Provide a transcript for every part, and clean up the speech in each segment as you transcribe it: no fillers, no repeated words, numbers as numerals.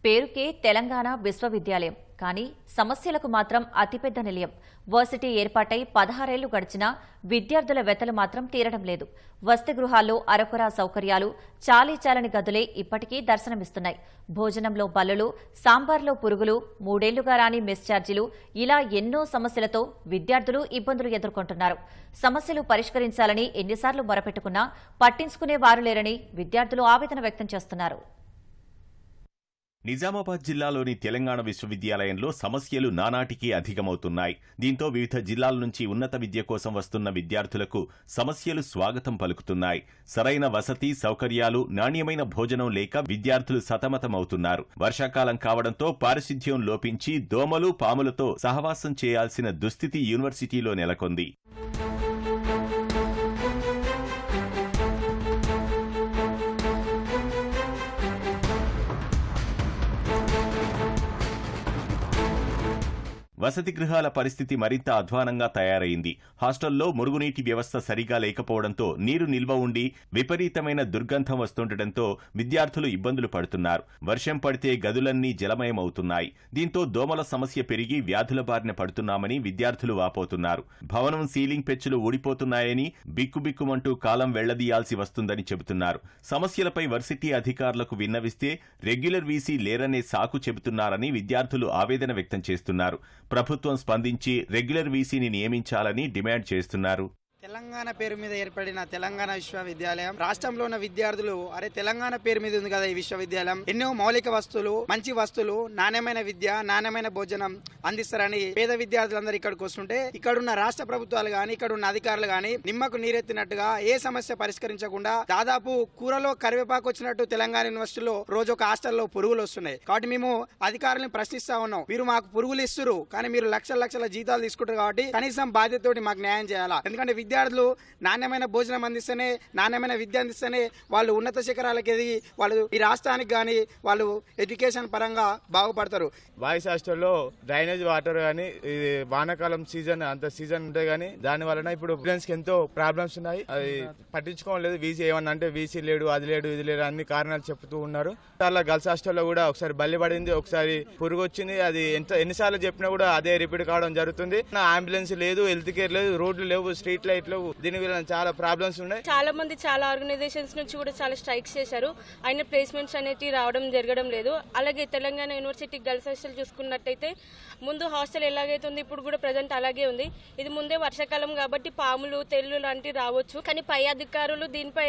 పేరుకే తెలంగాణ విశ్వవిద్యాలయం కానీ సమస్యలకు మాత్రం అతిపెద్ద నిలయం. వర్సిటీ ఏర్పాటై 16 ఏళ్లు గడిచినా విద్యార్థుల వెతలు మాత్రం తీరడం లేదు. వసతి గృహాల్లో అరకొర సౌకర్యాలు, చాలీచాలని గదులే ఇప్పటికీ దర్శనమిస్తున్నాయి. భోజనంలో బల్లులు, సాంబార్లో పురుగులు, 3 ఏళ్లుగా రాని మెస్ ఛార్జీలు, ఇలా ఎన్నో సమస్యలతో విద్యార్థులు ఇబ్బందులు ఎదుర్కొంటున్నారు. సమస్యలు పరిష్కరించాలని ఎన్నిసార్లు మొరపెట్టుకున్నా పట్టించుకునే వారు లేరని విద్యార్థులు ఆవేదన వ్యక్తం చేస్తున్నారు. నిజామాబాద్ జిల్లాలోని తెలంగాణ విశ్వవిద్యాలయంలో సమస్యలు నానాటికి అధికమవుతున్నాయి. దీంతో వివిధ జిల్లాల నుంచి ఉన్నత విద్య కోసం వస్తున్న విద్యార్థులకు సమస్యలు స్వాగతం పలుకుతున్నాయి. సరైన వసతి సౌకర్యాలు, నాణ్యమైన భోజనం లేక విద్యార్థులు సతమతమవుతున్నారు. వర్షాకాలం కావడంతో పారిశుధ్యం లోపించి దోమలు, పాములతో సహవాసం చేయాల్సిన దుస్థితి యూనివర్సిటీలో నెలకొంది. వసతి గృహాల పరిస్థితి మరింత అధ్వానంగా తయారైంది. హాస్టల్లో మురుగునీటి వ్యవస్థ సరిగా లేకపోవడంతో నీరు నిల్వ ఉండి విపరీతమైన దుర్గంధం వస్తుండటంతో విద్యార్థులు ఇబ్బందులు పడుతున్నారు. వర్షం పడితే గదులన్నీ జలమయమవుతున్నాయి. దీంతో దోమల సమస్య పెరిగి వ్యాధుల బారిన పడుతున్నామని విద్యార్థులు వాపోతున్నారు. భవనం సీలింగ్ పెచ్చులు ఊడిపోతున్నాయని, బిక్కుబిక్కుమంటూ కాలం వెళ్లదీయాల్సి వస్తుందని చెబుతున్నారు. సమస్యలపై వర్సిటీ అధికారులకు విన్నవిస్తే రెగ్యులర్ వీసీ లేరనే సాకు చెబుతున్నారని విద్యార్థులు ఆవేదన వ్యక్తం చేస్తున్నారు. ప్రభుత్వం స్పందించి రెగ్యులర్ వీసీని నియమించాలని డిమాండ్ చేస్తున్నారు. తెలంగాణ పేరు మీద ఏర్పడిన తెలంగాణ విశ్వవిద్యాలయం రాష్ట్రంలో ఉన్న విద్యార్థులు అరే తెలంగాణ పేరు మీద ఉంది కదా ఈ విశ్వవిద్యాలయం, ఎన్నో మౌలిక వస్తువులు, మంచి వస్తువులు, నాణ్యమైన విద్య, నాణ్యమైన భోజనం అందిస్తారని పేద విద్యార్థులందరూ ఇక్కడికి వస్తుంటే ఇక్కడున్న రాష్ట్ర ప్రభుత్వాలు గాని, ఇక్కడ ఉన్న అధికారులు గాని నిమ్మకు నీరెత్తినట్టుగా ఏ సమస్య పరిష్కరించకుండా దాదాపు కూరలో కరివేపాకు వచ్చినట్టు తెలంగాణ యూనివర్సిటీలో రోజు ఒక హాస్టల్లో పురుగులు వస్తున్నాయి. కాబట్టి మేము అధికారులను ప్రశ్నిస్తా ఉన్నాం, మీరు మాకు పురుగులు ఇస్తున్నారు కానీ మీరు లక్షల లక్షల జీతాలు తీసుకుంటారు కాబట్టి కనీసం బాధ్యతతోటి మాకు న్యాయం చేయాలా. ఎందుకంటే విద్యార్థులు నాణ్యమైన భోజనం అందిస్తేనే, నాణ్యమైన విద్య అందిస్తేనే వాళ్ళు ఉన్నత శిఖరాలకు ఎదిగి వాళ్ళు ఈ రాష్ట్రానికి కానీ వాళ్ళు ఎడ్యుకేషన్ పరంగా బాగుపడతారు. బాయ్స్ హాస్టల్లో డ్రైనేజ్ వాటర్ కానీ ఇది వానాకాలం సీజన్ అంత సీజన్ ఉంటాయి కానీ దాని వలన ఇప్పుడు స్టూడెంట్స్ కి ఎంతో ప్రాబ్లమ్స్ ఉన్నాయి. అది పట్టించుకోలేదు. వీసీ ఏమన్నా అంటే వీసీ లేడు, అది లేడు, ఇది లేడు అన్ని కారణాలు చెప్తూ ఉన్నారు. అలా గర్ల్స్ హాస్టల్లో కూడా ఒకసారి బల్లి పడింది, ఒకసారి పురుగు వచ్చింది. అది ఎన్నిసార్లు చెప్పినా కూడా అదే రిపీట్ కావడం జరుగుతుంది. అంబులెన్స్ లేదు, హెల్త్ కేర్ లేదు, రోడ్లు లేవు, స్ట్రీట్ లైట్ లేవు. దీని వల్ల చాలా ప్రాబ్లమ్స్ ఉన్నాయి. చాలా మంది చాలా ఆర్గనైజేషన్స్ నుంచి కూడా చాలా స్ట్రైక్స్ చేశారు. అయిన ప్లేస్మెంట్స్ అనేవి రావడం జరగడం లేదు. అలాగే తెలంగాణ యూనివర్సిటీ గర్ల్స్ హాస్టల్ చూసుకున్నట్టయితే ముందు హాస్టల్ ఎలాగైతే ఉంది ఇప్పుడు కూడా ప్రజెంట్ అలాగే ఉంది. ఇది ముందే వర్షాకాలం కాబట్టి పాములు, తెల్లు లాంటివి రావచ్చు. కానీ పై అధికారులు దీనిపై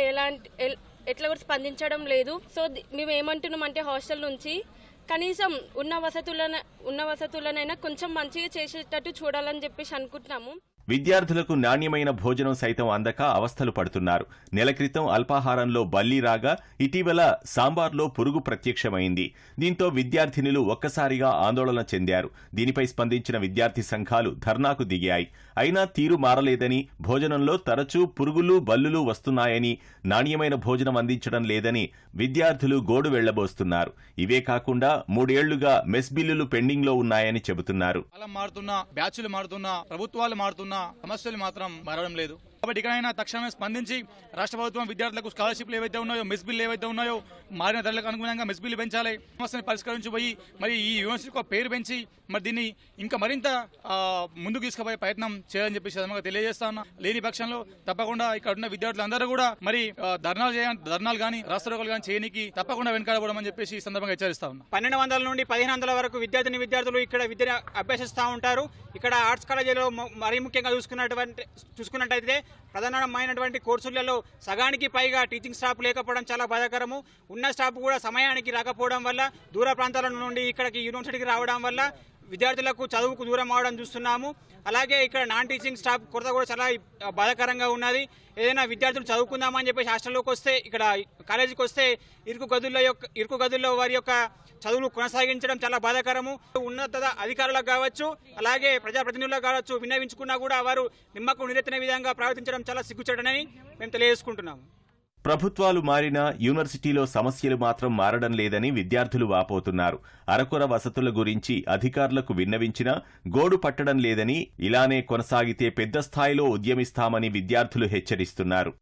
ఎట్లా కూడా స్పందించడం లేదు. సో మేము ఏమంటున్నాం అంటే హాస్టల్ నుంచి కనీసం ఉన్న వసతులనైనా కొంచెం మంచిగా చేసేటట్టు చూడాలని చెప్పేసి అనుకుంటున్నాము. విద్యార్థులకు నాణ్యమైన భోజనం సైతం అందక అవస్థలు పడుతున్నారు. నెల క్రితం అల్పాహారంలో బల్లి రాగా ఇటీవల సాంబార్లో పురుగు ప్రత్యక్షమైంది. దీంతో విద్యార్థినులు ఒక్కసారిగా ఆందోళన చెందారు. దీనిపై స్పందించిన విద్యార్థి సంఘాలు ధర్నాకు దిగాయి. అయినా తీరు మారలేదని, భోజనంలో తరచూ పురుగులు, బల్లులు వస్తున్నాయని, నాణ్యమైన భోజనం అందించడం లేదని విద్యార్థులు గోడు వెళ్లబోస్తున్నారు. ఇవే కాకుండా 3 ఏళ్లుగా మెస్ బిల్లులు పెండింగ్ లో ఉన్నాయని చెబుతున్నారు. సమస్యలు మాత్రం మారడం లేదు. కాబట్టి ఇక్కడైనా తక్షణమే స్పందించి రాష్ట్ర ప్రభుత్వం విద్యార్థులకు స్కాలర్షిప్లు ఏవైతే ఉన్నాయో, మెస్ బిల్లు ఏవైతే ఉన్నాయో మారిన ధరలకు అనుగుణంగా మెస్ బిల్లు పెంచాలి. సమస్యను పరిష్కరించిపోయి మరి ఈ యూనివర్సిటీకి పేరు పెంచి మరి దీన్ని ఇంకా మరింత ముందుకు తీసుకుపోయే ప్రయత్నం చేయాలని చెప్పి తెలియజేస్తా ఉన్నా. లేని పక్షంలో తప్పకుండా ఇక్కడ ఉన్న విద్యార్థులందరూ కూడా మరి ధర్నాలు కానీ రాష్ట్రోకలు కానీ చేయడానికి తప్పకుండా వెనకాడబోవడం అని చెప్పేసి ఈ సందర్భంగా హెచ్చరిస్తా ఉన్నా. 1200 నుండి 1500 వరకు విద్యార్థులు ఇక్కడ విద్యను అభ్యసిస్తూ ఉంటారు. ఇక్కడ ఆర్ట్స్ కాలేజీలో మరీ ముఖ్యంగా చూసుకున్నట్టయితే ప్రధానమైనటువంటి కోర్సులలో సగానికి పైగా టీచింగ్ స్టాఫ్ లేకపోవడం చాలా బాధాకరము. ఉన్న స్టాఫ్ కూడా సమయానికి రాకపోవడం వల్ల, దూర ప్రాంతాల నుండి ఇక్కడికి యూనివర్సిటీకి రావడం వల్ల విద్యార్థులకు చదువుకు దూరం అవడం చూస్తున్నాము. అలాగే ఇక్కడ నాన్ టీచింగ్ స్టాఫ్ కొరత కూడా చాలా బాధాకరంగా ఉన్నది. ఏదైనా విద్యార్థులు చదువుకుందామని చెప్పేసి హాస్టల్లోకి వస్తే, ఇక్కడ కాలేజీకి వస్తే ఇరుకు గదుల్లో వారి యొక్క చదువులు కొనసాగించడం చాలా బాధాకరము. ఉన్నత అధికారులకు కావచ్చు, అలాగే ప్రజాప్రతినిధులకు కావచ్చు విన్నవించుకున్నా కూడా వారు నిమ్మకు నీరెత్తిన విధంగా ప్రవర్తించడం చాలా సిగ్గుచేటని మేము తెలియజేసుకుంటున్నాము. ప్రభుత్వాలు మారినా యూనివర్సిటీలో సమస్యలు మాత్రం మారడం లేదని విద్యార్థులు వాపోతున్నారు. అరకొర వసతుల గురించి అధికారులకు విన్నవించినా గోడు పట్టడం లేదని, ఇలానే కొనసాగితే పెద్ద స్థాయిలో ఉద్యమిస్తామని విద్యార్థులు హెచ్చరిస్తున్నారు.